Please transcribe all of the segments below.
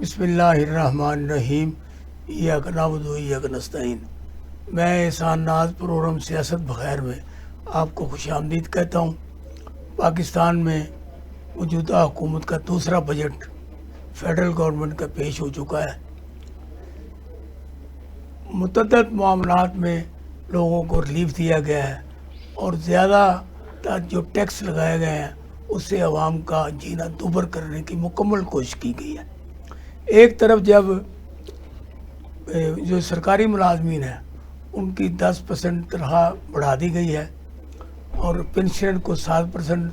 بسم اللہ الرحمن الرحیم ایاک نعبد و ایاک نستعین۔ میں احسان ناز پروگرام سیاست بخیر میں آپ کو خوش آمدید کہتا ہوں۔ پاکستان میں موجودہ حکومت کا دوسرا بجٹ فیڈرل گورنمنٹ کا پیش ہو چکا ہے۔ متعدد معاملات میں لوگوں کو ریلیف دیا گیا ہے اور زیادہ تر جو ٹیکس لگائے گئے ہیں اس سے عوام کا جینا دوبر کرنے کی مکمل کوشش کی گئی ہے۔ ایک طرف جب جو سرکاری ملازمین ہیں ان کی 10% تنخواہ بڑھا دی گئی ہے اور پینشن کو 7%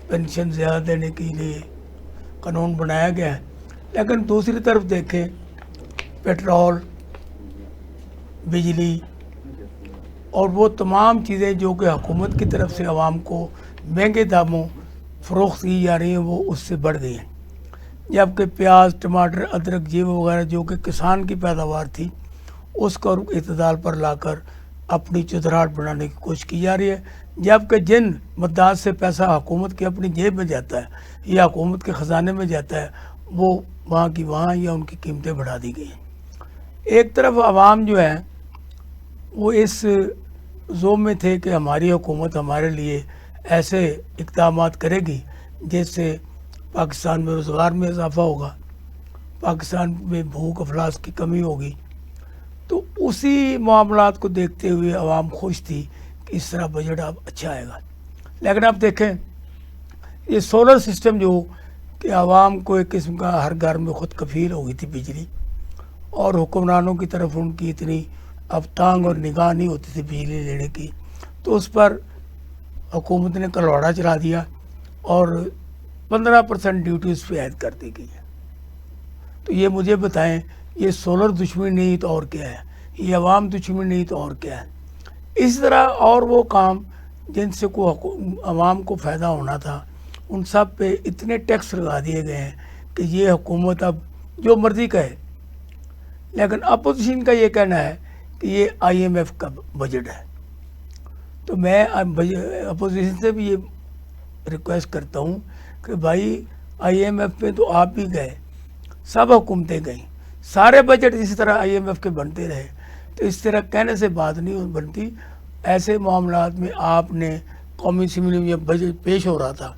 پینشن زیادہ دینے کے لیے قانون بنایا گیا ہے، لیکن دوسری طرف دیکھیں پیٹرول، بجلی اور وہ تمام چیزیں جو کہ حکومت کی طرف سے عوام کو مہنگے داموں فروخت کی جا رہی ہیں وہ اس سے بڑھ گئی ہیں، جبکہ پیاز، ٹماٹر، ادرک، جیو وغیرہ جو کہ کسان کی پیداوار تھی اس کو اعتدال پر لا کر اپنی چودراہٹ بنانے کی کوشش کی جا رہی ہے، جبکہ جن مدات سے پیسہ حکومت کی اپنی جیب میں جاتا ہے یا حکومت کے خزانے میں جاتا ہے وہ وہاں کی وہاں یا ان کی قیمتیں بڑھا دی گئی ہیں۔ ایک طرف عوام جو ہے وہ اس ذوق میں تھے کہ ہماری حکومت ہمارے لیے ایسے اقدامات کرے گی جس سے پاکستان میں روزگار میں اضافہ ہوگا، پاکستان میں بھوک افلاس کی کمی ہوگی، تو اسی معاملات کو دیکھتے ہوئے عوام خوش تھی کہ اس طرح بجٹ اب اچھا آئے گا۔ لیکن اب دیکھیں یہ سولر سسٹم جو کہ عوام کو ایک قسم کا ہر گھر میں خود کفیل ہو گئی تھی بجلی، اور حکمرانوں کی طرف ان کی اتنی اب تانگ اور نگاہ نہیں ہوتی تھی بجلی لینے کی، تو اس پر حکومت نے کلواڑا چلا دیا اور 15% ڈیوٹی اس پہ عائد کر دی گئی ہے۔ تو یہ مجھے بتائیں یہ سولر دشمنی نہیں تو اور کیا ہے، یہ عوام دشمنی نہیں تو اور کیا ہے۔ اس طرح اور وہ کام جن سے عوام کو فائدہ ہونا تھا ان سب پہ اتنے ٹیکس لگا دیے گئے ہیں کہ یہ حکومت اب جو مرضی کہے۔ لیکن اپوزیشن کا یہ کہنا ہے کہ یہ IMF کا بجٹ ہے، تو میں اپوزیشن سے بھی یہ ریکویسٹ کرتا ہوں کہ بھائی IMF پہ تو آپ بھی گئے، سب حکومتیں گئیں، سارے بجٹ اسی طرح IMF کے بنتے رہے، تو اس طرح کہنے سے بات نہیں بنتی۔ ایسے معاملات میں آپ نے قومی اسمبلی میں جب بجٹ پیش ہو رہا تھا،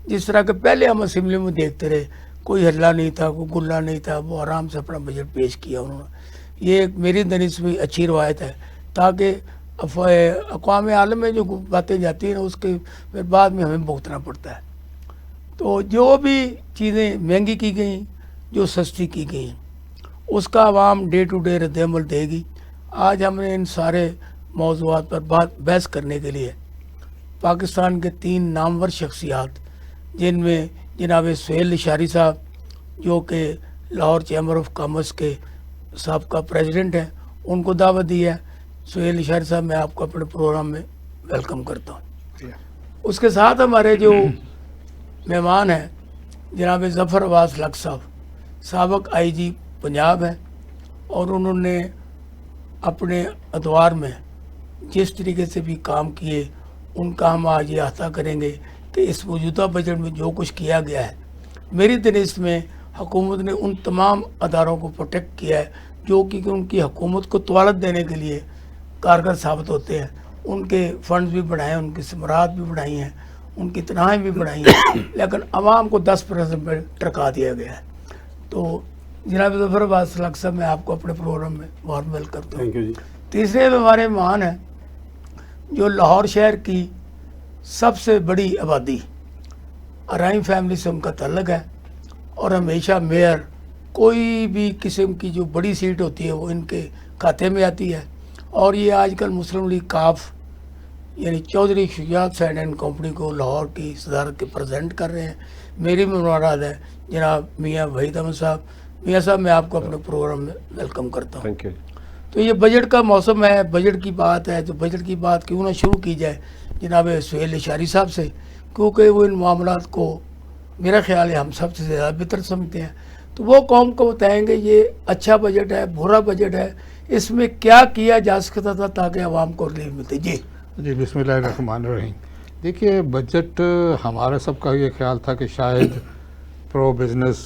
جس طرح کہ پہلے ہم اسمبلی میں دیکھتے رہے، کوئی ہلہ نہیں تھا، کوئی گلہ نہیں تھا، وہ آرام سے اپنا بجٹ پیش کیا انہوں نے۔ یہ ایک میری نظر میں اچھی روایت ہے تاکہ اقوام عالم میں جو باتیں جاتی ہیں اس کے پھر بعد میں ہمیں بھگتنا پڑتا ہے۔ تو جو بھی چیزیں مہنگی کی گئیں، جو سستی کی گئیں، اس کا عوام ڈے ٹو ڈے رد عمل دے گی۔ آج ہم نے ان سارے موضوعات پر بحث کرنے کے لیے پاکستان کے 3 نامور شخصیات، جن میں جناب سہیل اشاری صاحب جو کہ لاہور چیمبر آف کامرس کے سابقہ پریزیڈنٹ ہیں، ان کو دعوت دی ہے۔ سہیل اشاری صاحب میں آپ کو اپنے پروگرام میں ویلکم کرتا ہوں۔ اس کے ساتھ ہمارے جو مہمان ہیں جناب ظفر عباس لق صاحب، سابق IG پنجاب ہیں، اور انہوں نے اپنے ادوار میں جس طریقے سے بھی کام کیے ان کا ہم آج یہ احاطہ کریں گے کہ اس موجودہ بجٹ میں جو کچھ کیا گیا ہے میری دنس میں حکومت نے ان تمام اداروں کو پروٹیکٹ کیا ہے جو کہ ان کی حکومت کو طوالت دینے کے لیے کارگر ثابت ہوتے ہیں۔ ان کے فنڈز بھی بڑھائے، ان کی ثمرات بھی بڑھائی ہیں، ان کی تنخواہیں بھی بڑھائی ہیں، لیکن عوام کو 10% پہ ٹرکا دیا گیا ہے۔ تو جناب ظفر عباس لق صاحب میں آپ کو اپنے پروگرام میں بہت ویلکم کرتا ہوں۔ تیسرے ہمارے مہمان ہیں جو لاہور شہر کی سب سے بڑی آبادی ارائم فیملی سے ان کا تعلق ہے، اور ہمیشہ میئر کوئی بھی قسم کی جو بڑی سیٹ ہوتی ہے وہ ان کے کھاتے میں آتی ہے، اور یہ آج کل مسلم لیگ کاف یعنی چودھری شجاعت حسین اینڈ کمپنی کو لاہور کی صدارت کے پریزیڈنٹ کر رہے ہیں۔ میری ممبرات ہے جناب میاں وحید احمد صاحب۔ میاں صاحب میں آپ کو اپنے پروگرام میں ویلکم کرتا ہوں۔ تو یہ بجٹ کا موسم ہے، بجٹ کی بات ہے، تو بجٹ کی بات کیوں نہ شروع کی جائے جناب سہیل اشاری صاحب سے، کیونکہ وہ ان معاملات کو میرا خیال ہے ہم سب سے زیادہ بہتر سمجھتے ہیں۔ تو وہ قوم کو بتائیں گے یہ اچھا بجٹ ہے، برا بجٹ ہے، اس میں کیا کیا جا سکتا تھا تاکہ عوام کو ریلیف ملتے۔ جی بسم اللہ الرحمن الرحیم۔ دیکھیے بجٹ ہمارا سب کا یہ خیال تھا کہ شاید پرو بزنس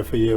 FIA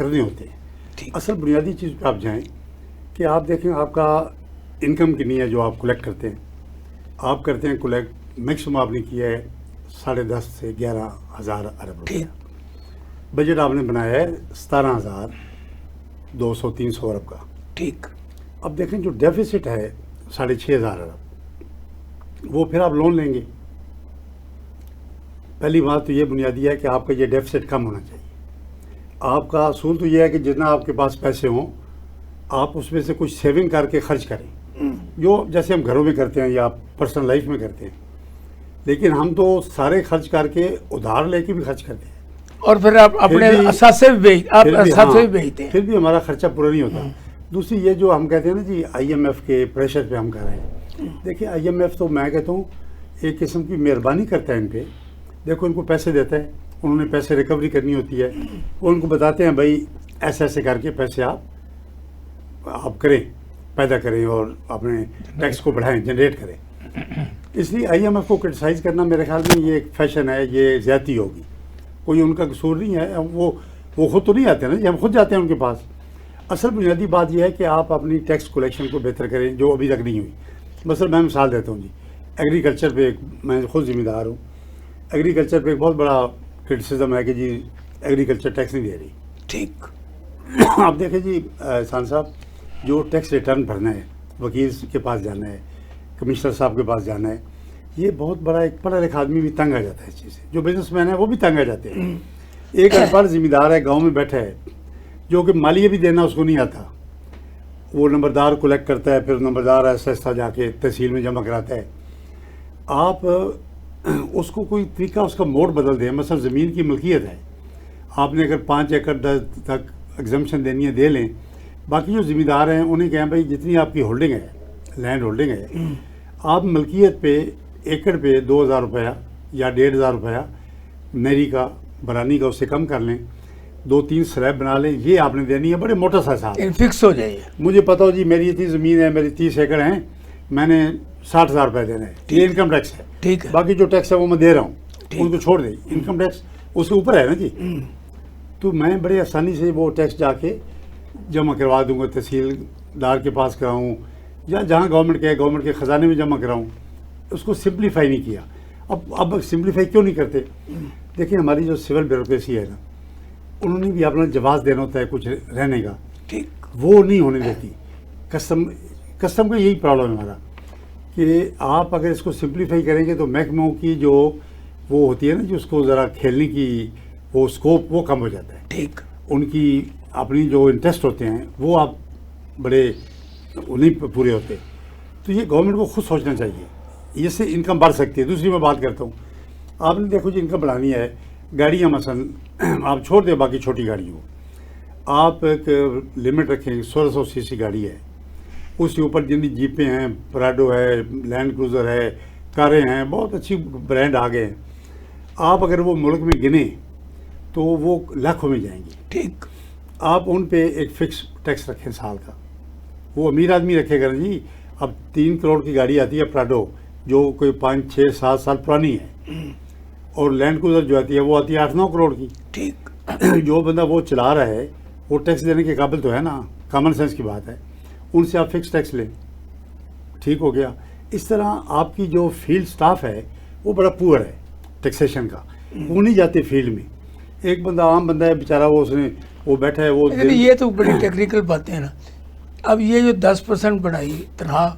کرنے ہوتے ہیں. ٹھیک. اصل بنیادی چیز پہ آپ جائیں کہ آپ دیکھیں آپ کا انکم کتنی ہے جو آپ کلیکٹ کرتے ہیں. آپ کرتے ہیں کلیکٹ میکسیمم آپ نے کیا ہے 10.5 سے 11,000 ارب روپے. ٹھیک. بجٹ آپ نے بنایا ہے 17,200-300 ارب کا. ٹھیک. اب دیکھیں جو ڈیفیسٹ ہے 6,500 ارب, وہ پھر آپ لون لیں گے. پہلی بات تو یہ بنیادی ہے کہ آپ کا یہ ڈیفیسٹ کم ہونا چاہیے. آپ کا اصول تو یہ ہے کہ جتنا آپ کے پاس پیسے ہوں آپ اس میں سے کچھ سیونگ کر کے خرچ کریں, جو جیسے ہم گھروں میں کرتے ہیں یا پرسنل لائف میں کرتے ہیں. لیکن ہم تو سارے خرچ کر کے ادھار لے کے بھی خرچ کرتے ہیں, اور پھر آپ اپنے اثاثے بھی بیچتے ہیں, پھر بھی ہمارا خرچہ پورا نہیں ہوتا. دوسری یہ جو ہم کہتے ہیں نا جی آئی ایم ایف کے پریشر پہ ہم کر رہے ہیں. دیکھیں آئی ایم ایف تو میں کہتا ہوں ایک قسم کی مہربانی کرتا ہے ان پہ. دیکھو ان کو پیسے دیتا ہے, انہوں نے پیسے ریکوری کرنی ہوتی ہے, وہ ان کو بتاتے ہیں بھائی ایسے ایسے کر کے پیسے آپ کریں, پیدا کریں اور اپنے ٹیکس کو بڑھائیں, جنریٹ کریں. اس لیے آئی ایم ایف کو کرٹیسائز کرنا میرے خیال میں یہ ایک فیشن ہے, یہ زیادتی ہوگی. کوئی ان کا قصور نہیں ہے, وہ خود تو نہیں آتے نا جی, ہم خود جاتے ہیں ان کے پاس. اصل بنیادی بات یہ ہے کہ آپ اپنی ٹیکس کلیکشن کو بہتر کریں جو ابھی تک نہیں ہوئی. مثلا میں مثال دیتا ہوں جی, ایگریکلچر پہ میں خود ذمہ دار ہوں. ایگریکلچر پہ ایک بہت بڑا کرٹیسزم ہے کہ جی ایگریکلچر ٹیکس نہیں دے رہی. ٹھیک. آپ دیکھیں جی احسان صاحب, جو ٹیکس ریٹرن بھرنا ہے, وکیل کے پاس جانا ہے, کمشنر صاحب کے پاس جانا ہے, یہ بہت بڑا ایک پڑھا لکھا آدمی بھی تنگ آ جاتا ہے اس چیز سے. جو بزنس مین ہے وہ بھی تنگ آ جاتے ہیں. ایک انپڑھ ذمہ دار ہے گاؤں میں بیٹھا ہے جو کہ مالیہ بھی دینا اس کو نہیں آتا, وہ نمبردار کلیکٹ کرتا ہے, پھر نمبردار ایسا ایسا جا کے تحصیل میں جمع کراتا ہے. آپ اس کو کوئی طریقہ اس کا موڈ بدل دیں. مثلا زمین کی ملکیت ہے, آپ نے اگر 5 ایکڑ تک ایگزمپشن دینی ہے دے لیں. باقی جو ذمہ دار ہیں انہیں کہیں بھائی جتنی آپ کی ہولڈنگ ہے, لینڈ ہولڈنگ ہے, آپ ملکیت پہ ایکڑ پہ 2,000 روپیہ یا 1,500 روپیہ نیری کا برانی کا اس سے کم کر لیں, 2-3 سلیب بنا لیں, یہ آپ نے دینی ہے. بڑے موٹا سا حساب فکس ہو جائے. مجھے پتا ہو جی میری اتنی زمین ہے, میری 30 ایکڑ ہیں, میں نے 60,000 روپے دینا ہے, یہ انکم ٹیکس ہے. ٹھیک ہے. باقی جو ٹیکس ہے وہ میں دے رہا ہوں, ان کو چھوڑ دیں. انکم ٹیکس اس کے اوپر ہے نا جی. تو میں بڑے آسانی سے وہ ٹیکس جا کے جمع کروا دوں گا, تحصیلدار کے پاس کراؤں یا جہاں گورنمنٹ کے خزانے میں جمع کراؤں. اس کو سمپلیفائی نہیں کیا. اب سمپلیفائی کیوں نہیں کرتے؟ دیکھیں ہماری جو سول بیوروکریسی ہے نا, انہوں نے بھی اپنا جواز دینا ہوتا ہے کچھ رہنے کا, ٹھیک, وہ نہیں ہونے دیتی. کسٹم کا یہی پرابلم ہے ہمارا کہ آپ اگر اس کو سمپلیفائی کریں گے تو محکموں کی جو وہ ہوتی ہے نا جو اس کو ذرا کھیلنے کی وہ اسکوپ وہ کم ہو جاتا ہے. ٹھیک. ان کی اپنی جو انٹرسٹ ہوتے ہیں وہ آپ بڑے نہیں پورے ہوتے. تو یہ گورنمنٹ کو خود سوچنا چاہیے, اس سے انکم بڑھ سکتی ہے. دوسری میں بات کرتا ہوں, آپ نے دیکھو جی انکم بڑھانی ہے, گاڑیاں مثلا آپ چھوڑ دیں باقی چھوٹی گاڑیوں, آپ ایک لمٹ رکھیں. 1600 cc گاڑی ہے, اس کے اوپر جتنی جیپیں ہیں, پراڈو ہے, لینڈ کروزر ہے, کاریں ہیں, بہت اچھی برانڈ آ گئے ہیں. آپ اگر وہ ملک میں گنیں تو وہ لاکھوں میں جائیں گی. ٹھیک. آپ ان پہ ایک فکس ٹیکس رکھیں سال کا. وہ امیر آدمی رکھے گا جی. اب 3 کروڑ کی گاڑی آتی ہے پراڈو جو کوئی 5-6-7 سال پرانی ہے, اور لینڈ کروزر جو آتی ہے وہ آتی ہے 8-9 کروڑ کی. ٹھیک. جو بندہ وہ چلا رہا ہے وہ ٹیکس دینے کے قابل تو ہے نا, کامن سینس کی بات ہے. ان سے آپ فکس ٹیکس لیں, ٹھیک ہو گیا. اس طرح آپ کی جو فیلڈ سٹاف ہے وہ بڑا پور ہے ٹیکسیشن کا, وہ نہیں جاتے فیلڈ میں. ایک بندہ عام بندہ ہے بیچارہ, وہ بیٹھا ہے, وہ یہ تو بڑی ٹیکنیکل باتیں ہیں نا. اب یہ جو 10% بڑھائی تنخواہ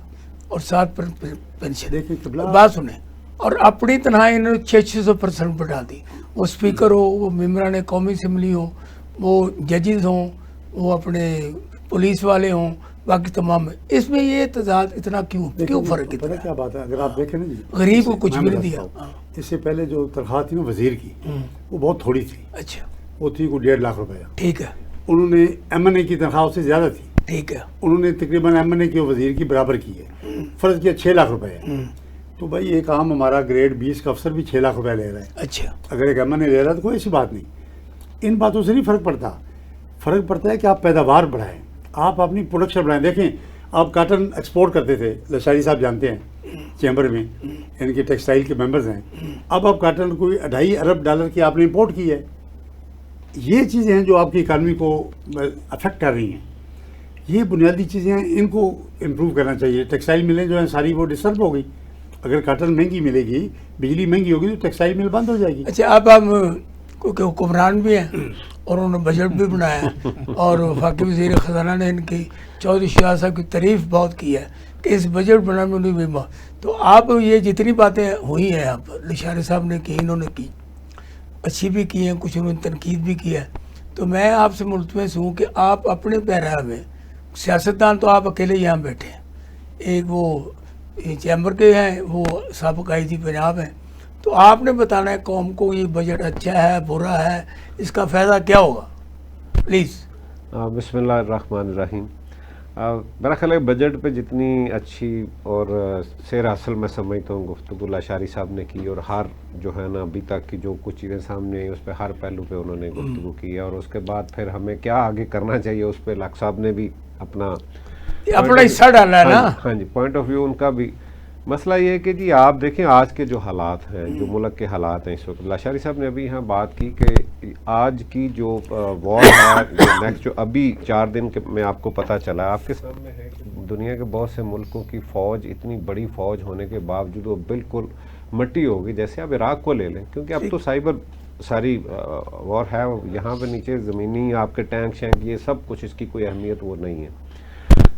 اور 7% پینشن, دیکھیں بات سنیں, اور اپنی تنخواہ انہوں نے 600% بڑھا دی. وہ اسپیکر ہو, وہ ممبران قومی اسمبلی ہو, وہ ججز ہوں, وہ اپنے پولیس والے ہوں, باقی تمام. اس میں یہ تضاد اتنا کیوں فرق اتنا؟ کیا بات ہے, اگر آپ دیکھیں نا جی, غریب کو کچھ بھی نہیں دیا. اس سے پہلے جو تنخواہ تھی نا وزیر کی, وہ بہت تھوڑی تھی. اچھا. وہ تھی کوئی 1.5 لاکھ روپیہ. ٹھیک ہے. انہوں نے M&A کی تنخواہ اس سے زیادہ تھی. ٹھیک ہے. انہوں نے تقریباً M&A کی وزیر کی برابر کی ہے. فرض کیا 6 لاکھ روپے ہے. تو بھائی ایک عام ہمارا گریڈ 20 کا افسر بھی 6 لاکھ روپے لے رہا ہے. اچھا. اگر ایک M&A لے رہا ہے تو کوئی ایسی بات نہیں. ان باتوں سے نہیں فرق پڑتا. فرق پڑتا ہے کہ آپ پیداوار بڑھائیں, آپ اپنی پروڈکشن بڑھائیں. دیکھیں آپ کاٹن ایکسپورٹ کرتے تھے, لشاری صاحب جانتے ہیں چیمبر میں, ان کے ٹیکسٹائل کے ممبرز ہیں. اب آپ کاٹن کوئی $2.5 ارب کی آپ نے امپورٹ کی ہے. یہ چیزیں ہیں جو آپ کی اکانومی کو افیکٹ کر رہی ہیں. یہ بنیادی چیزیں ہیں, ان کو امپروو کرنا چاہیے. ٹیکسٹائل ملیں جو ہیں ساری وہ ڈسٹرب ہو گئی. اگر کاٹن مہنگی ملے گی, بجلی مہنگی ہوگی, تو ٹیکسٹائل مل بند ہو جائے گی. اچھا اب ہم کیونکہ حکمران بھی ہیں اور انہوں نے بجٹ بھی بنایا ہے اور وفاقی وزیر خزانہ نے ان کی چودھری شہزاد صاحب کی تعریف بہت کی ہے کہ اس بجٹ بنانے میں بھی تو آپ یہ جتنی باتیں ہوئی ہیں آپ لشکری صاحب نے کی, انہوں نے کی, اچھی بھی کی ہیں, کچھ انہوں نے تنقید بھی کی ہے. تو میں آپ سے ملتمس ہوں کہ آپ اپنے پیراہ میں, سیاستدان تو آپ اکیلے یہاں بیٹھے ہیں, ایک وہ چیمبر کے ہیں, وہ سابق آئی جی پنجاب ہیں, تو آپ نے بتانا ہے قوم کو یہ بجٹ اچھا ہے برا ہے, اس کا فائدہ کیا ہوگا, پلیز. بسم اللہ الرحمن الرحیم. میرا خیال ہے بجٹ پہ جتنی اچھی اور سیر حاصل میں سمجھتا ہوں گفتگو لاشاری صاحب نے کی, اور ہر جو ہے نا ابھی تک کی جو کچھ چیزیں سامنے آئی اس پہ ہر پہلو پہ انہوں نے گفتگو کی ہے, اور اس کے بعد پھر ہمیں کیا آگے کرنا چاہیے اس پہ لاکھ صاحب نے بھی اپنا حصہ ڈالا ہے نا. ہاں جی, پوائنٹ آف ویو ان کا بھی. مسئلہ یہ ہے کہ جی آپ دیکھیں آج کے جو حالات ہیں, جو ملک کے حالات ہیں اس وقت, لاشاری صاحب نے ابھی یہاں بات کی کہ آج کی جو وار ہے, جو نیکسٹ جو ابھی 4 دن کے میں آپ کو پتہ چلا, آپ کے سامنے ہے کہ دنیا کے بہت سے ملکوں کی فوج, اتنی بڑی فوج ہونے کے باوجود وہ بالکل مٹی ہوگی. جیسے آپ عراق کو لے لیں, کیونکہ اب تو سائبر ساری وار ہے, یہاں پہ نیچے زمینی آپ کے ٹینک شینک یہ سب کچھ, اس کی کوئی اہمیت وہ نہیں ہے.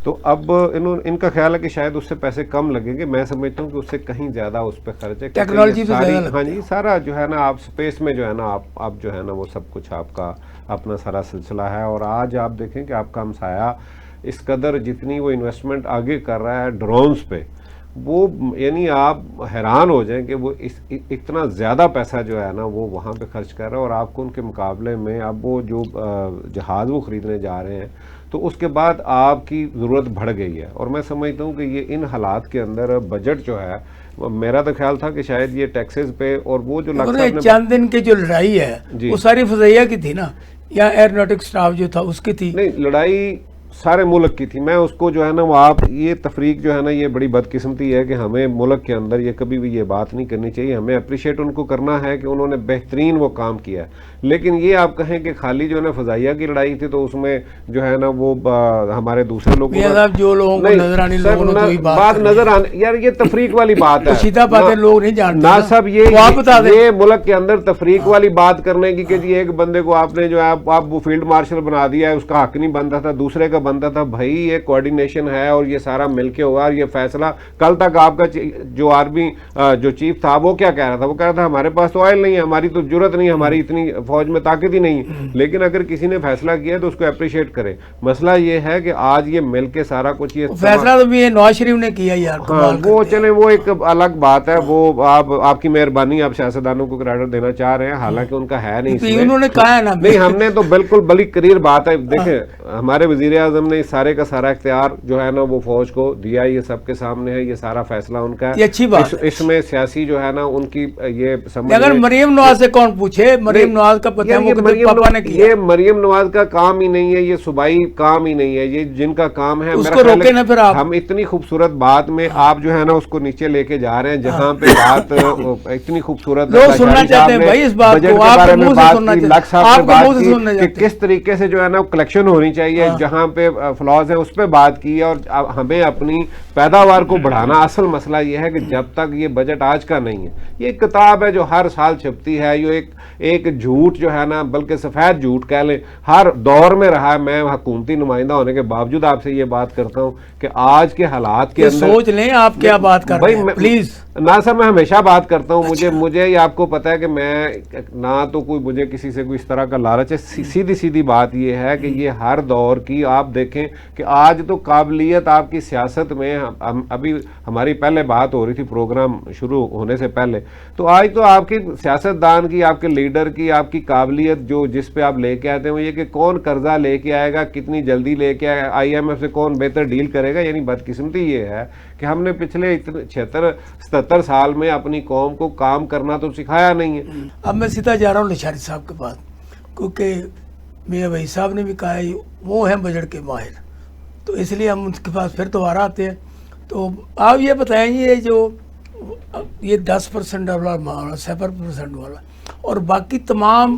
تو اب ان کا خیال ہے کہ شاید اس سے پیسے کم لگیں گے. میں سمجھتا ہوں کہ اس سے کہیں زیادہ اس پہ خرچ ہے. ٹیکنالوجی پہ زیادہ لگتا ہے. ہاں جی, سارا جو ہے نا آپ سپیس میں جو ہے نا آپ جو ہے نا وہ سب کچھ آپ کا اپنا سارا سلسلہ ہے. اور آج آپ دیکھیں کہ آپ کا ہمسایہ اس قدر جتنی وہ انویسٹمنٹ آگے کر رہا ہے ڈرونز پہ, وہ یعنی آپ حیران ہو جائیں کہ وہ اتنا زیادہ پیسہ جو ہے نا وہ وہاں پہ خرچ کر رہا ہے, اور آپ کو ان کے مقابلے میں اب وہ جو جہاز وہ خریدنے جا رہے ہیں, تو اس کے بعد آپ کی ضرورت بڑھ گئی ہے. اور میں سمجھتا ہوں کہ یہ ان حالات کے اندر بجٹ جو ہے, میرا تو خیال تھا کہ شاید یہ ٹیکسز پہ اور وہ جو چند دن کی جو لڑائی ہے وہ ساری فضائیہ کی تھی نا, یا ایئرونوٹک سٹاف جو تھا اس کی تھی؟ نہیں, لڑائی سارے ملک کی تھی. میں اس کو جو ہے نا وہ آپ یہ تفریق جو ہے نا یہ بڑی بدقسمتی ہے کہ ہمیں ملک کے اندر یہ کبھی بھی یہ بات نہیں کرنی چاہیے. ہمیں اپریشیٹ ان کو کرنا ہے کہ انہوں نے بہترین وہ کام کیا ہے. لیکن یہ آپ کہیں کہ خالی جو ہے نا فضائیہ کی لڑائی تھی, تو اس میں جو ہے نا وہ ہمارے دوسرے لوگوں جو لوگوں کو نظر آنے بات نظر آنے, یار یہ تفریق والی بات ہے, سیدھا باتیں لوگ نہیں جانتے نہ سب یہ ملک کے اندر تفریق والی بات کرنے کی کہ جی ایک بندے کو آپ نے جو ہے آپ وہ فیلڈ مارشل بنا دیا ہے, اس کا حق نہیں بنتا تھا, دوسرے کا بنتا تھا. بھائی یہ کوارڈینیشن ہے اور یہ سارا مل کے ہوا, اور یہ فیصلہ کل تک آپ کا جو آرمی جو چیف تھا وہ کیا کہہ رہا تھا, وہ کہہ رہا تھا ہمارے پاس تو آئل نہیں ہے, ہماری تو ضرورت نہیں, ہماری اتنی فوج میں طاقت ہی نہیں ہے. لیکن اگر کسی نے فیصلہ کیا تو اس کو اپریشیٹ کرے. مسئلہ یہ ہے کہ آج یہ مل کے سارا کچھ یہ فیصلہ تو بھی نواز شریف نے کیا یار, وہ چلیں وہ ایک الگ بات ہے, وہ آپ کی مہربانی, آپ سیاستدانوں کو کریڈٹ دینا چاہ رہے ہیں, حالانکہ ان کا ہے نہیں, انہوں نے کہا ہے نا. نہیں, ہم نے تو بالکل بڑی کلیئر بات ہے. دیکھیں ہمارے وزیر اعظم نے سارے کا سارا اختیار جو ہے نا وہ فوج کو دیا, یہ سب کے سامنے ہے, یہ سارا فیصلہ ان کا ہے. اچھی بات, اس میں سیاسی جو ہے نا ان کی یہ سمجھ, اگر مریم نواز سے کون پوچھے, مریم نواز کا پتہ ہے پاپا نے کیا. یہ مریم نواز کا کام ہی نہیں ہے, یہ صوبائی کام ہی نہیں ہے, یہ جن کا کام ہے. اس کو روکے نا پھر آپ. ہم اتنی خوبصورت بات میں آپ جو ہے نا اس کو نیچے لے کے جا رہے ہیں, جہاں پہ بات اتنی خوبصورت لوگ سننا چاہتے ہیں بھائی اس بات کو, آپ کے منہ سے سننا چاہتے ہیں, کہ کس طریقے سے جو ہے نا کلیکشن ہونی چاہیے, جہاں پہ فلاز ہیں اس پہ بات کی ہے. اور ہمیں اپنی پیداوار کو بڑھانا, اصل مسئلہ یہ ہے کہ جب تک یہ بجٹ آج کا نہیں ہے, یہ ایک کتاب ہے جو ہر سال چھپتی ہے, یہ ایک جھوٹ جو ہے نا, بلکہ سفید جھوٹ کہہ لیں, ہر دور میں رہا ہے. میں حکومتی نمائندہ ہونے کے باوجود آپ سے یہ بات کرتا ہوں کہ آج کے حالات کے اندر سوچ لیں آپ کیا بات کر رہے ہیں پلیز. ناصر میں ہمیشہ بات کرتا ہوں, مجھے یہ آپ کو پتا ہے کہ میں نہ تو کوئی مجھے کسی سے کوئی اس طرح کا لالچ ہے. سیدھی بات یہ ہے کہ یہ ہر دور کی آپ دیکھیں کہ آج تو قابلیت آپ کی سیاست میں, ابھی ہماری پہلے بات ہو رہی تھی پروگرام شروع ہونے سے پہلے, تو آج تو آپ کی سیاستدان کی, آپ کے لیڈر کی, آپ کی قابلیت جو جس پہ آپ لے کے آتے ہیں وہ یہ کہ کون قرضہ لے کے آئے گا, کتنی جلدی لے کے آئے, آئی ایم ایف سے کون بہتر ڈیل کرے گا. یعنی بدقسمتی یہ ہے کہ ہم نے پچھلے 76-77 سال میں اپنی قوم کو کام کرنا تو سکھایا نہیں ہے. اب میں سیدھا جا رہا ہوں لشکری صاحب کے پاس, کیونکہ میاں بھائی صاحب نے بھی کہا ہے وہ ہیں بجٹ کے ماہر, تو اس لیے ہم ان کے پاس پھر دوبارہ آتے ہیں. تو آپ یہ بتائیں یہ جو یہ 10% والا 7% والا اور باقی تمام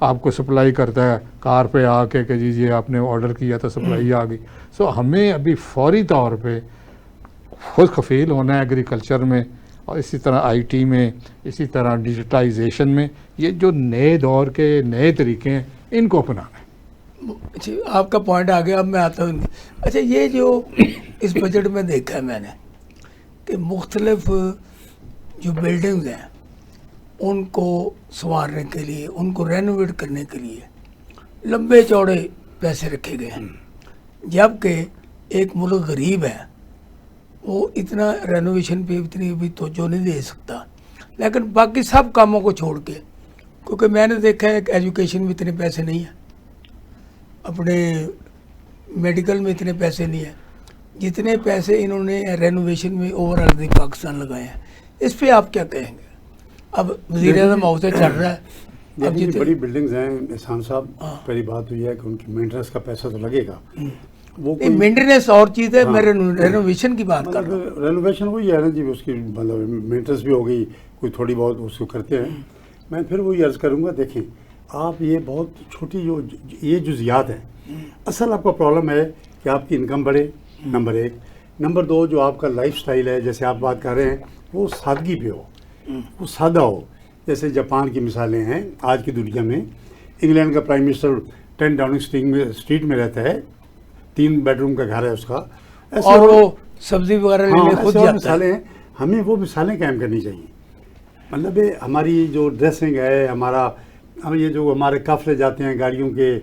آپ کو سپلائی کرتا ہے کار پہ آ کے کہ جی یہ آپ نے آرڈر کیا تو سپلائی آ گئی. سو ہمیں ابھی فوری طور پہ خود کفیل ہونا ہے ایگریکلچر میں، اور اسی طرح آئی ٹی میں، اسی طرح ڈیجیٹائزیشن میں. یہ جو نئے دور کے نئے طریقے ہیں ان کو اپنانا ہے. اچھا آپ کا پوائنٹ آ گیا، اب میں آتا ہوں. اچھا یہ جو اس بجٹ میں دیکھا ہے میں نے کہ مختلف جو بلڈنگز ہیں ان کو سنوارنے کے لیے، ان کو رینوویٹ کرنے کے لیے لمبے چوڑے پیسے رکھے گئے ہیں، جبکہ ایک ملک غریب ہے وہ اتنا رینوویشن پہ اتنی بھی توجہ نہیں دے سکتا. لیکن باقی سب کاموں کو چھوڑ کے، کیونکہ میں نے دیکھا ہے کہ ایجوکیشن میں اتنے پیسے نہیں ہیں، اپنے میڈیکل میں اتنے پیسے نہیں ہیں جتنے پیسے انہوں نے رینوویشن میں اوور آل پاکستان لگائے ہیں. اس پہ آپ کیا کہیں گے؟ اب وزیر اعظم ہاؤس سے چل رہا ہے، اب جتنی بڑی بلڈنگز ہیں احسان صاحب، پہلی بات ہوئی ہے کہ ان کی مینٹننس کا پیسہ تو لگے گا. وہ مینٹیننس اور چیز ہے، میں رینوویشن کی بات کر رہا ہوں. رینوویشن وہی ہے نا جی، اس کی مطلب مینٹننس بھی ہو گئی، کوئی تھوڑی بہت اس کو کرتے ہیں. میں پھر وہی عرض کروں گا، دیکھیں آپ یہ بہت چھوٹی جو یہ جزیات ہیں، اصل آپ کا پرابلم ہے کہ آپ کی انکم بڑھے، نمبر ایک. نمبر دو، جو آپ کا لائف سٹائل ہے جیسے آپ بات کر رہے ہیں وہ سادگی پہ ہو، وہ سادہ ہو. جیسے جاپان کی مثالیں ہیں آج کی دنیا میں. انگلینڈ کا پرائم منسٹر 10 ڈاؤننگ اسٹریٹ میں رہتا ہے، 3 بیڈروم کا گھر ہے اس کا. اور وہ سبزی وغیرہ لینے خود جاتا ہے. مثالیں ہیں، ہمیں وہ مثالیں قائم کرنی چاہیے. مطلب ہماری جو ڈریسنگ ہے، ہم یہ جو ہمارے قافلے جاتے ہیں گاڑیوں کے،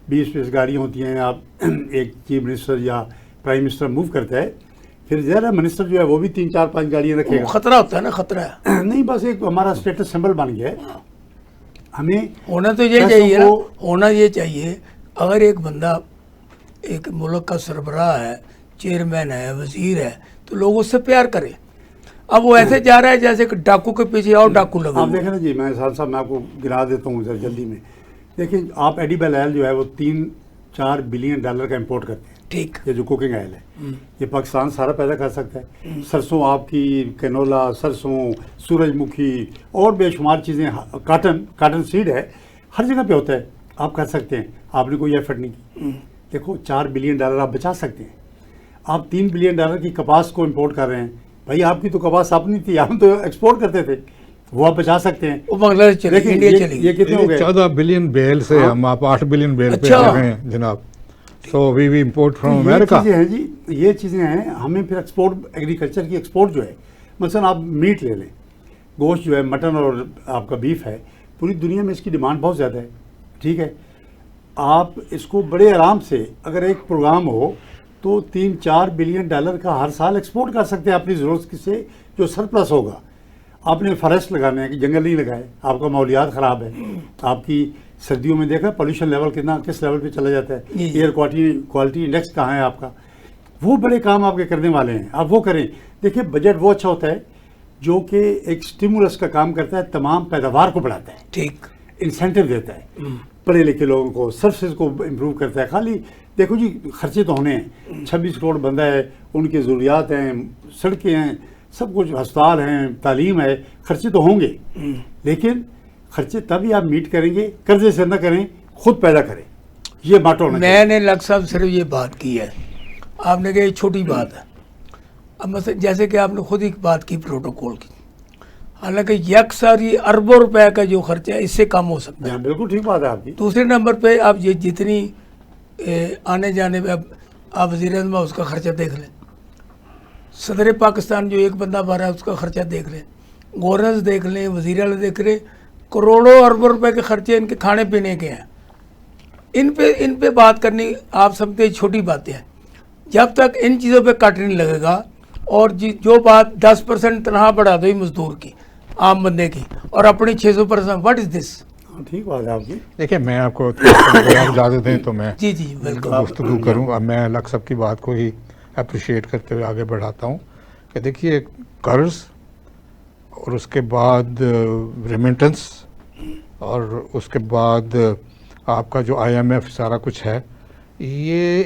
20 گاڑیاں ہوتی ہیں، آپ ایک چیف منسٹر یا پرائم منسٹر موو کرتا ہے، پھر ذرا منسٹر جو ہے وہ بھی 3 4 5 گاڑیاں رکھے گا. خطرہ ہوتا ہے نا، خطرہ ہے نہیں، بس ایک ہمارا اسٹیٹس سمبل بن گیا ہے. ہمیں ہونا تو یہ چاہیے نا، ہونا یہ چاہیے. اگر ایک بندہ ایک ملک کا سربراہ ہے، چیئرمین ہے، وزیر ہے، تو لوگ اس سے پیار کریں. اب وہ ایسے جا رہا ہے جیسے کہ ڈاکو کے پیچھے اور ڈاکو لگا. آپ دیکھیں نا جی، میں صاحب میں آپ کو گرا دیتا ہوں ذرا جلدی میں. دیکھیں آپ ایڈیبل آئل جو ہے وہ 3-4 بلین ڈالر کا امپورٹ کرتے ہیں. ٹھیک. یہ جو کوکنگ آئل ہے یہ پاکستان سارا پیدا کر سکتا ہے. سرسوں آپ کی، کینولا، سرسوں، سورج مکھی اور بے شمار چیزیں، کاٹن سیڈ ہے، ہر جگہ پہ ہوتا ہے. آپ کر سکتے ہیں، آپ نے کوئی ایفرٹ نہیں کی. دیکھو 4 بلین ڈالر آپ بچا سکتے ہیں. آپ 3 بلین ڈالر کی کپاس کو امپورٹ کر رہے ہیں. بھائی آپ کی تو کپاس اپنی تھی، ہم تو ایکسپورٹ کرتے تھے، وہ آپ بچا سکتے ہیں. وہ بنگلہ دیش چلے گی، انڈیا چلے گی. یہ کتنے ہو گئے؟ 14 بلین بیل سے ہم آپ 8 بلین بیل پہ آ گئے ہیں جناب. سو وی امپورٹ فرام امریکہ. چیزیں ہیں جی، یہ چیزیں ہیں. ہمیں پھر ایکسپورٹ، ایگریکلچر کی ایکسپورٹ جو ہے، مثلا آپ میٹ لے لیں، گوشت جو ہے، مٹن اور آپ کا بیف ہے، پوری دنیا میں اس کی ڈیمانڈ بہت زیادہ ہے. ٹھیک ہے، آپ اس کو بڑے آرام سے اگر ایک پروگرام ہو تو 3-4 بلین ڈالر کا ہر سال ایکسپورٹ کر سکتے ہیں اپنی ضرورت سے. جو سرپلس ہوگا آپ نے فارسٹ لگانے ہیں، جنگل نہیں لگائے، آپ کا ماحولیات خراب ہے. آپ کی سردیوں میں دیکھا پولوشن لیول کس لیول پہ چلا جاتا ہے، ایئر کوالٹی انڈیکس کہاں ہے آپ کا. وہ بڑے کام آپ کے کرنے والے ہیں، آپ وہ کریں. دیکھیں بجٹ وہ اچھا ہوتا ہے جو کہ ایک سٹیمولس کا کام کرتا ہے، تمام پیداوار کو بڑھاتا ہے. ٹھیک. انسینٹیو دیتا ہے پڑھے لکھے لوگوں کو، سروسز کو امپروو کرتا ہے. خالی دیکھو جی خرچے تو ہونے ہیں، 26 کروڑ بندہ ہے، ان کی ضروریات ہیں، سڑکیں ہیں، سب کچھ، ہسپتال ہیں، تعلیم ہے، خرچے تو ہوں گے. لیکن خرچے تبھی آپ میٹ کریں گے، قرضے سے نہ کریں، خود پیدا کریں. یہ ماٹو ہونا چاہیے. میں نے لگ صاحب صرف یہ بات کی ہے، آپ نے کہا یہ چھوٹی بات ہے. اب مثلا جیسے کہ آپ نے خود ایک بات کی پروٹوکول کی، حالانکہ یکسر یہ اربوں روپے کا جو خرچہ ہے اس سے کم ہو سکتا ہے. بالکل ٹھیک بات ہے آپ کی. دوسرے نمبر پہ آپ یہ جتنی آنے جانے میں، اب آپ وزیر اعظم اس کا خرچہ دیکھ لیں، صدر پاکستان جو ایک بندہ بھر رہا ہے اس کا خرچہ دیکھ لیں، گورنرز دیکھ لیں، وزیر اعلیٰ دیکھ لیں، کروڑوں اربوں روپے کے خرچے ان کے کھانے پینے کے ہیں. ان پہ بات کرنی آپ سمجھتے ہیں چھوٹی باتیں ہیں. جب تک ان چیزوں پہ کٹ نہیں لگے گا، اور جو بات 10% تنخواہ بڑھا دو مزدور کی، عام بندے کی، اور اپنی 600%، واٹ از دس؟ ٹھیک بات ہے آپ کی. دیکھیں میں آپ کو اجازت دیں تو میں جی بالکل گفتگو کروں. اب میں لگ سب کی بات کو ہی اپریشیٹ کرتے ہوئے آگے بڑھاتا ہوں کہ دیکھیے قرض، اور اس کے بعد ریمیٹنس، اور اس کے بعد آپ کا جو IMF سارا کچھ ہے، یہ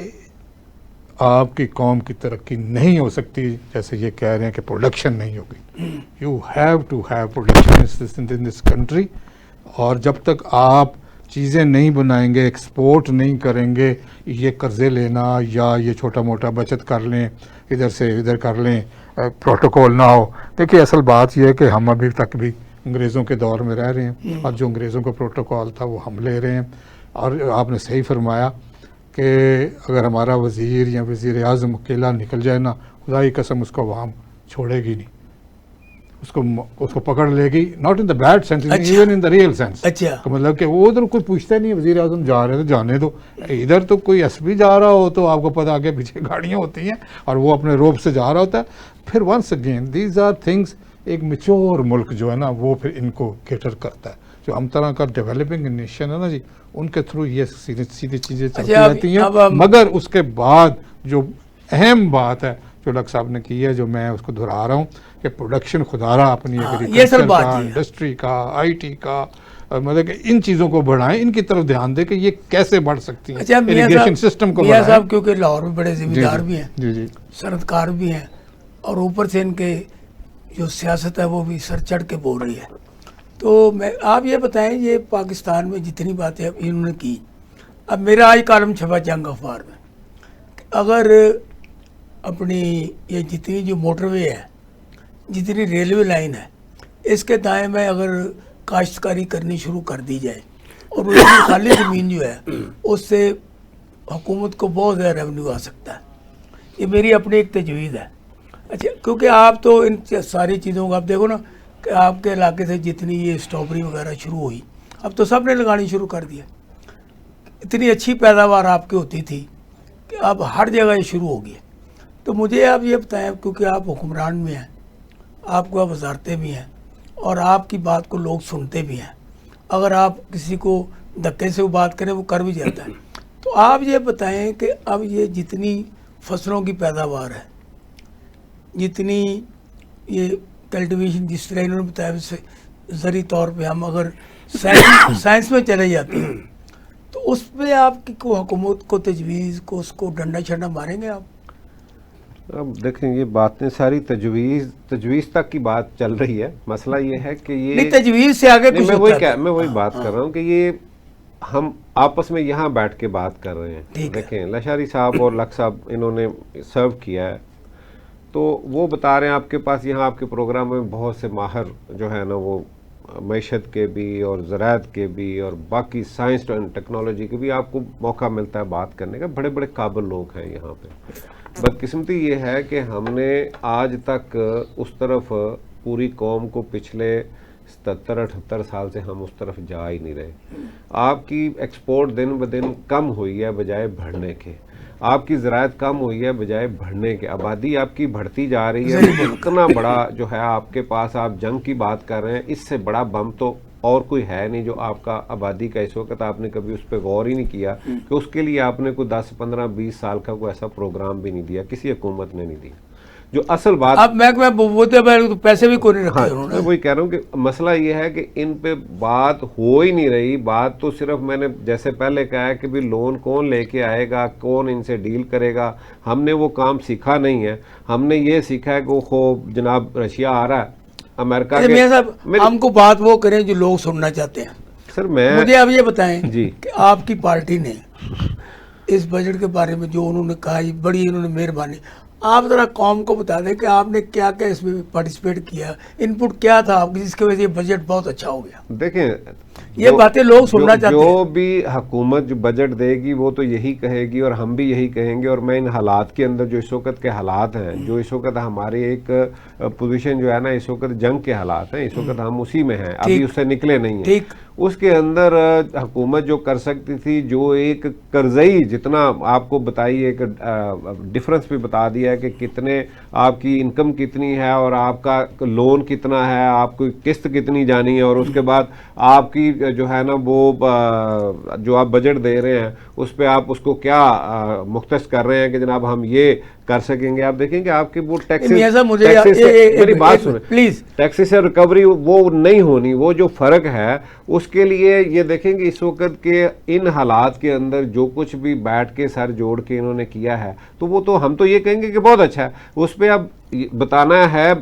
آپ کی قوم کی ترقی نہیں ہو سکتی جیسے یہ کہہ رہے ہیں کہ پروڈکشن نہیں ہوگی. You have to have production in this country. اور جب تک آپ چیزیں نہیں بنائیں گے، ایکسپورٹ نہیں کریں گے، یہ قرضے لینا یا یہ چھوٹا موٹا بچت کر لیں، ادھر سے ادھر کر لیں، پروٹوکول نہ ہو. دیکھیے اصل بات یہ ہے کہ ہم ابھی تک بھی انگریزوں کے دور میں رہ رہے ہیں، اور جو انگریزوں کا پروٹوکول تھا وہ ہم لے رہے ہیں. اور آپ نے صحیح فرمایا کہ اگر ہمارا وزیر یا وزیر اعظم اکیلا نکل جائے نا، خدا کی قسم اس کو عوام چھوڑے گی نہیں، اس کو پکڑ لے گی، not in the bad sense, even in the real sense. اچھا مطلب کہ وہ ادھر کوئی پوچھتا نہیں، وزیر اعظم جا رہے تو جانے دو. ادھر تو کوئی ایس پی جا رہا ہو تو آپ کو پتہ آگے پیچھے گاڑیاں ہوتی ہیں اور وہ اپنے روپ سے جا رہا ہوتا ہے. پھر once again these are things, ایک میچور ملک جو ہے نا وہ پھر ان کو کیٹر کرتا ہے. جو ہم طرح کا ڈیولپنگ نیشن ہے نا جی، ان کے تھرو یہ سیدھی چیزیں چلتی رہتی ہیں. مگر اس کے بعد جو اہم بات ہے جو ڈاکٹر صاحب نے کی ہے، جو میں اس کو دہرا رہا ہوں کہ پروڈکشن خدارہ اپنی ایگریکلچر کا، انڈسٹری کا، آئی ٹی کا، مطلب کہ ان چیزوں کو بڑھائیں، ان کی طرف دھیان دیں کہ یہ کیسے بڑھ سکتی ہیں. اریگیشن سسٹم کو میاں صاحب کیونکہ لاہور میں بڑے ذمہ دار بھی ہیں، جی جی صنعت کار بھی ہیں، اور اوپر سے ان کے جو سیاست ہے وہ بھی سر چڑھ کے بول رہی ہے. تو آپ یہ بتائیں، یہ پاکستان میں جتنی باتیں انہوں نے کی، اب میرا آج کالم چھپا جنگ اخبار میں کہ اگر اپنی یہ جتنی جو موٹر وے ہے، جتنی ریلوے لائن ہے، اس کے دائیں میں اگر کاشتکاری کرنی شروع کر دی جائے اور وہ خالی زمین جو ہے اس سے حکومت کو بہت زیادہ ریونیو آ سکتا ہے. یہ میری اپنی ایک تجویز ہے. اچھا، کیونکہ آپ تو ان ساری چیزوں کو آپ دیکھو نا کہ آپ کے علاقے سے جتنی یہ اسٹرابری وغیرہ شروع ہوئی، اب تو سب نے لگانی شروع کر دیا. اتنی اچھی پیداوار آپ کی ہوتی تھی کہ اب ہر جگہ یہ شروع ہو گئی. تو مجھے آپ یہ بتائیں، کیونکہ آپ حکمران میں ہیں، آپ کو وزارتیں بھی ہیں اور آپ کی بات کو لوگ سنتے بھی ہیں، اگر آپ کسی کو دھکے سے وہ بات کریں وہ کر بھی جاتا ہے. تو آپ یہ بتائیں کہ اب یہ جتنی فصلوں کی پیداوار ہے، جتنی یہ کلٹیویشن، جس طرح انہوں نے بتایا زرعی طور پہ ہم اگر سائنس میں چلے جاتے ہیں، تو اس پہ آپ کی کو حکومت کو تجویز کو اس کو ڈنڈا چھڑنا ماریں گے آپ؟ اب دیکھیں یہ باتیں ساری تجویز تک کی بات چل رہی ہے. مسئلہ یہ ہے کہ یہ نہیں، تجویز سے آگے کچھ ہوتا ہے. میں وہی بات کر رہا ہوں کہ یہ ہم آپس میں یہاں بیٹھ کے بات کر رہے ہیں. دیکھیں لشاری صاحب اور لکھ صاحب انہوں نے سرو کیا ہے، تو وہ بتا رہے ہیں آپ کے پاس یہاں آپ کے پروگرام میں بہت سے ماہر جو ہے نا وہ معیشت کے بھی اور زراعت کے بھی اور باقی سائنس اینڈ ٹیکنالوجی کے بھی آپ کو موقع ملتا ہے بات کرنے کا. بڑے بڑے قابل لوگ ہیں یہاں پہ. بدقسمتی یہ ہے کہ ہم نے آج تک اس طرف پوری قوم کو پچھلے 77-78 سال سے ہم اس طرف جا ہی نہیں رہے. آپ کی ایکسپورٹ دن بدن کم ہوئی ہے بجائے بڑھنے کے، آپ کی زراعت کم ہوئی ہے بجائے بڑھنے کے، آبادی آپ کی بڑھتی جا رہی ہے. اتنا بڑا جو ہے آپ کے پاس، آپ جنگ کی بات کر رہے ہیں، اس سے بڑا بم تو اور کوئی ہے نہیں جو آپ کا آبادی کا اس وقت. آپ نے کبھی اس پہ غور ہی نہیں کیا کہ اس کے لیے آپ نے کوئی 10 15 20 سال کا کوئی ایسا پروگرام بھی نہیں دیا، کسی حکومت نے نہیں دیا. جو اصل بات اب میں پیسے بھی کوئی نہیں رکھے انہوں نے. میں وہی کہہ رہا ہوں کہ مسئلہ یہ ہے کہ ان پہ بات ہو ہی نہیں رہی. بات تو صرف میں نے جیسے پہلے کہا ہے کہ بھی لون کون لے کے آئے گا، کون ان سے ڈیل کرے گا. ہم نے وہ کام سیکھا نہیں ہے. ہم نے یہ سیکھا ہے کہ وہ جناب رشیا آ رہا ہے، امریکہ کے. میاں صاحب ہم کو بات وہ کریں جو لوگ سننا چاہتے ہیں. سر مجھے اب یہ بتائیں جی کہ آپ کی پارٹی نے اس بجٹ کے بارے میں جو انہوں نے کہا، بڑی انہوں نے مہربانی، آپ ذرا قوم کو بتا دیں کہ آپ نے کیا کیا اس میں پارٹیسپیٹ کیا، ان پٹ کیا تھا آپ کی جس کی وجہ سے یہ بجٹ بہت اچھا ہو گیا. دیکھیں یہ باتیں لوگ سننا چاہتے ہیں. جو بھی حکومت جو بجٹ دے گی وہ تو یہی کہے گی اور ہم بھی یہی کہیں گے. اور میں ان حالات کے اندر جو اس وقت کے حالات ہیں، جو اس وقت ہماری ایک پوزیشن جو ہے نا اس وقت جنگ کے حالات ہیں، اس وقت ہم اسی میں ہیں، ابھی اس سے نکلے نہیں ہیں. اس کے اندر حکومت جو کر سکتی تھی، جو ایک قرضئی جتنا آپ کو بتائی، ایک ڈفرنس بھی بتا دیا ہے کہ کتنے آپ کی انکم کتنی ہے اور آپ کا لون کتنا ہے، آپ کو قسط کتنی جانی ہے، اور اس کے بعد آپ کی جو ہے نا وہ جو آپ بجٹ دے رہے ہیں اس پہ آپ اس کو کیا مختص کر رہے ہیں کہ جناب ہم یہ کر سکیں گے. آپ دیکھیں کہ آپ کی وہ میری بات سنیں پلیز، ٹیکسز سے ریکوری وہ نہیں ہونی. وہ جو فرق ہے اس کے لیے یہ دیکھیں کہ اس وقت کے ان حالات کے اندر جو کچھ بھی بیٹھ کے سر جوڑ کے انہوں نے کیا ہے تو وہ تو ہم تو یہ کہیں گے کہ بہت اچھا ہے. اس پہ اب بتانا ہے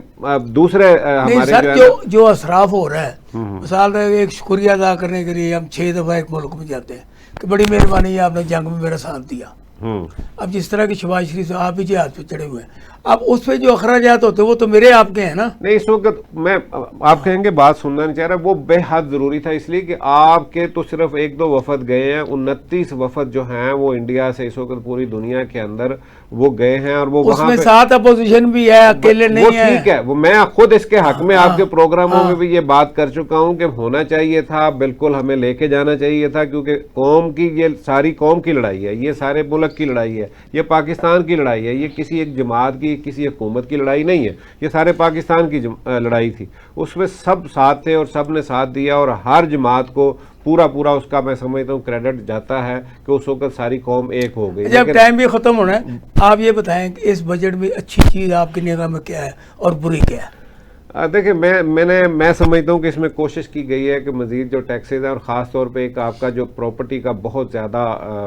دوسرے نہیں ہمارے سر، جو جو اسراف ہو رہا ہے، مثال ہے ایک شکریہ ادا کرنے کے لیے ہم 6 دفعہ ایک ملک میں جاتے ہیں کہ بڑی مہربانی ہے آپ نے جنگ میں میرا ساتھ دیا. اب جس طرح کی شباز شریف سے آپ ہی جہاد پہ چڑھے ہوئے ہیں، اب اس پہ جو اخراجات ہوتے ہیں وہ تو میرے آپ کے ہیں نا. نہیں اس وقت میں آپ کہیں گے بات سننا نہیں چاہ رہا، وہ بے حد ضروری تھا اس لیے کہ آپ کے تو صرف 1-2 وفد گئے ہیں، 29 وفد جو ہیں وہ انڈیا سے اس وقت پوری دنیا کے اندر وہ گئے ہیں، اور وہ اس وہاں میں پہ 7 اپوزیشن بھی ہے، اکیلے وہ نہیں ہے. ٹھیک ہے، وہ میں خود اس کے حق میں آپ کے پروگراموں میں بھی یہ بات کر چکا ہوں کہ ہونا چاہیے تھا، بالکل ہمیں لے کے جانا چاہیے تھا، کیونکہ قوم کی یہ ساری قوم کی لڑائی ہے، یہ سارے ملک کی لڑائی ہے، یہ پاکستان کی لڑائی ہے، یہ کسی ایک جماعت کی کسی حکومت کی لڑائی نہیں ہے، یہ سارے پاکستان کی لڑائی تھی. اس میں سب ساتھ تھے اور سب نے ساتھ دیا، اور ہر جماعت کو پورا اس کا میں سمجھتا ہوں کریڈٹ جاتا ہے کہ اس وقت ساری قوم ایک ہو گئی. جب ٹائم بھی ختم ہونا ہے، آپ یہ بتائیں کہ اس بجٹ میں اچھی چیز آپ کی نگاہ میں کیا ہے اور بری کیا ہے؟ دیکھیں میں سمجھتا ہوں کہ اس میں کوشش کی گئی ہے کہ مزید جو ٹیکسز ہیں، اور خاص طور پہ ایک آپ کا جو پراپرٹی کا بہت زیادہ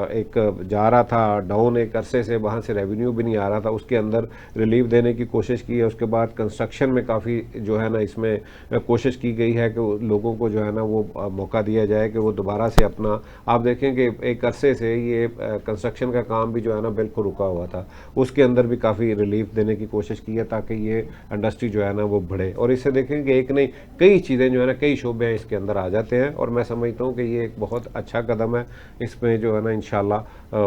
ایک جا رہا تھا ڈاؤن ایک عرصے سے، وہاں سے ریونیو بھی نہیں آ رہا تھا، اس کے اندر ریلیف دینے کی کوشش کی ہے. اس کے بعد کنسٹرکشن میں کافی جو ہے نا اس میں کوشش کی گئی ہے کہ لوگوں کو جو ہے نا وہ موقع دیا جائے کہ وہ دوبارہ سے اپنا، آپ دیکھیں کہ ایک عرصے سے یہ کنسٹرکشن کا کام بھی جو ہے نا بالکل رکا ہوا تھا، اس کے اندر بھی کافی ریلیف دینے کی کوشش کی ہے تاکہ یہ انڈسٹری جو ہے نا وہ بڑھے. اور اس سے دیکھیں کہ ایک نہیں کئی چیزیں جو ہے نا کئی شعبے اس کے اندر آ جاتے ہیں، اور میں سمجھتا ہوں کہ یہ ایک بہت اچھا قدم ہے. اس میں جو ہے نا انشاءاللہ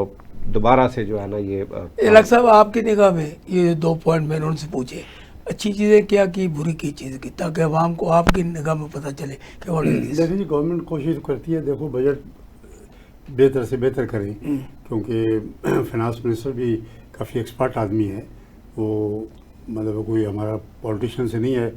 دوبارہ سے جو ہے نا یہ الگ صاحب آپ کی نگاہ میں یہ 2 پوائنٹ میں نے ان سے پوچھے، اچھی چیزیں کیا کی، بری کی چیز کی، تاکہ عوام کو آپ کی نگاہ میں پتہ چلے کہ وہ دیکھیں جی گورنمنٹ کوشش کرتی ہے، دیکھو بجٹ بہتر سے بہتر کریں، کیونکہ فائنانس منسٹر بھی کافی ایکسپرٹ آدمی ہے، وہ مطلب کوئی ہمارا پولیٹیشین سے نہیں ہے،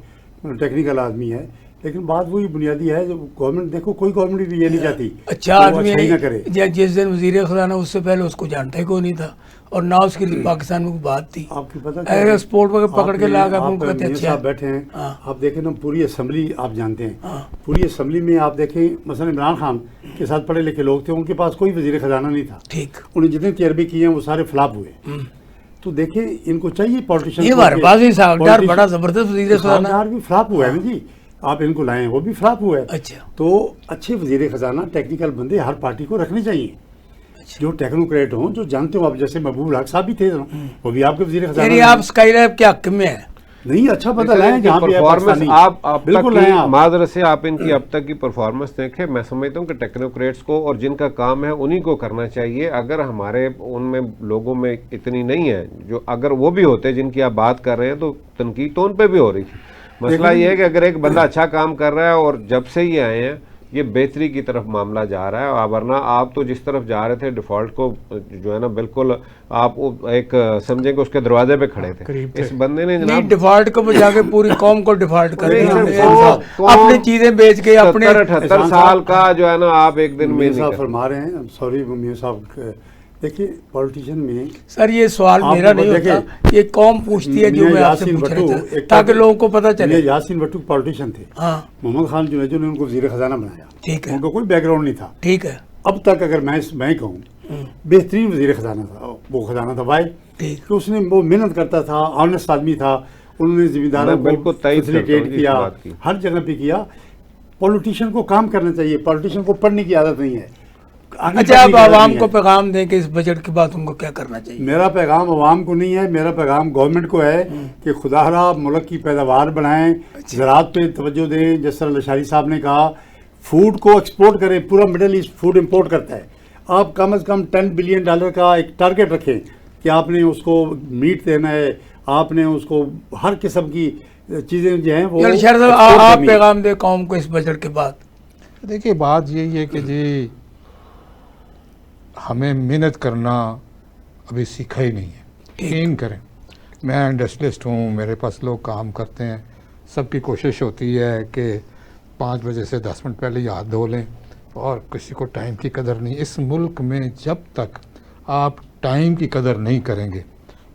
ٹیکنیکل آدمی ہے، لیکن بات وہی بنیادی ہے جو گورنمنٹ، دیکھو کوئی گورنمنٹ بھی یہ نہیں چاہتی اچھا کہ وہ آدمی اچھائی نہ کرے. ہے. جس دن وزیر خزانہ اس سے پہلے اس کو جانتا ہی کوئی نہیں تھا، اور نہ اس کی پاکستان میں کوئی بات تھی. آپ کی پتہ ایئرپورٹ پر پکڑ کے لا کے آپ کو کہتے ہیں اچھا اچھا بیٹھے ہیں، آپ دیکھیں نا پوری اسمبلی آپ جانتے ہیں، پوری اسمبلی میں آپ دیکھیں مثلا عمران خان کے ساتھ پڑھے لکھے لوگ تھے، ان کے پاس کوئی وزیر خزانہ نہیں تھا، ٹھیک، انہیں جتنے تجربے کیے ہیں وہ سارے فلاپ ہوئے. تو دیکھیں ان کو چاہیے پولیٹیشن، یہ ہمارے پاس بھی ساکھدار بڑا زبردست وزیر خزانہ بھی فلاپ ہوا ہے نا جی، آپ ان کو لائیں وہ بھی فلاپ ہوا ہے. اچھا، تو اچھے وزیر خزانہ ٹیکنیکل بندے ہر پارٹی کو رکھنے چاہیے، جو ٹیکنوکریٹ ہوں، جو جانتے ہوں. آپ جیسے محبوب الحق صاحب بھی تھے، وہ بھی آپ کے وزیر خزانہ یعنی آپ اسکائی لیب کے حق میں ہیں. نہیں، اچھا بندہ لائیں جہاں پہ پرفارمنس آپ بالکل لائیں آپ. معذرت سے آپ ان کی اب تک کی پرفارمنس دیکھیں، میں سمجھتا ہوں کہ ٹیکنوکریٹس کو اور جن کا کام ہے انہی کو کرنا چاہیے. اگر ہمارے ان میں لوگوں میں اتنی نہیں ہے، جو اگر وہ بھی ہوتے جن کی آپ بات کر رہے ہیں تو تنقید تو ان پہ بھی ہو رہی تھی. مسئلہ یہ ہے کہ اگر ایک بندہ اچھا کام کر رہا ہے اور جب سے یہ آئے ہیں یہ بہتری کی طرف معاملہ جا رہا ہے، ورنہ آپ تو جس طرف جا رہے تھے ڈیفالٹ کو جو ہے نا بالکل آپ ایک سمجھیں کہ اس کے دروازے پہ کھڑے تھے. اس بندے نے نہیں جناب ڈیفالٹ کو بجا کے پوری قوم کو ڈیفالٹ کر نہیں دیا، سر، اپنی چیزیں بیچ کے اپنے 78 سال کا جو ہے نا آپ ایک دن میں میاں نہیں صاحب کر فرما رہے ہیں، سوری میاں صاحب، دیکھیے پولیٹیشین میں سر یہ سوال آپ میرا کو نہیں دیکھیں، ہوتا، یہ قوم پوچھتی ہے جو میں آپ سے یاسین پوچھ بھٹو رہا تھا ایک تاکہ لوگوں کو پتہ چلے. یاسین بھٹو پولیٹیشین تھے، ہاں محمد خان جنیجو نے ان کو وزیر خزانہ بنایا، ٹھیک ہے، ان کو کوئی بیک گراؤنڈ نہیں تھا. ٹھیک ہے، اب تک اگر میں کہوں بہترین وزیر خزانہ تھا وہ خزانہ تھا بھائی، ٹھیک، کہ اس نے وہ محنت کرتا تھا، آنےسٹ آدمی تھا، انہوں نے ذمہ داروں میں بالکل کو تائید کرتا ہوں فیسیلیٹیٹ جی اس کیا، بات کی. ہر جگہ پہ کیا. پولیٹیشین کو کام کرنا چاہیے، پولیٹیشین کو پڑھنے کی عادت نہیں ہے. آگے اچھا بڑھنے آپ کی عادت عوام نہیں کو ہے. پیغام دیں کہ اس بجٹ کے بعد ان کو کیا کرنا چاہیے. میرا پیغام عوام کو نہیں ہے، میرا پیغام گورنمنٹ کو ہے کہ خدا را ملک کی پیداوار بڑھائیں، زراعت پہ توجہ دیں. جس طرح لشاری صاحب نے کہا فوڈ کو ایکسپورٹ کریں، پورا مڈل ایسٹ فوڈ امپورٹ کرتا ہے. آپ کم از کم $10 بلین کا ایک ٹارگٹ رکھیں کہ آپ نے اس کو میٹ دینا ہے، آپ نے اس کو ہر قسم کی چیزیں جو ہیں وہ شہر صاحب export آپ کرنی ہے. پیغام دیں قوم کو اس بجٹ کے بعد. دیکھیے بات یہی ہے کہ جی ہمیں محنت کرنا ابھی سیکھا ہی نہیں ہے، یقین کریں. میں انڈسٹریلسٹ ہوں، میرے پاس لوگ کام کرتے ہیں، سب کی کوشش ہوتی ہے کہ 5 بجے سے 10 منٹ پہلے ہی ہاتھ دھو لیں، اور کسی کو ٹائم کی قدر نہیں. اس ملک میں جب تک آپ ٹائم کی قدر نہیں کریں گے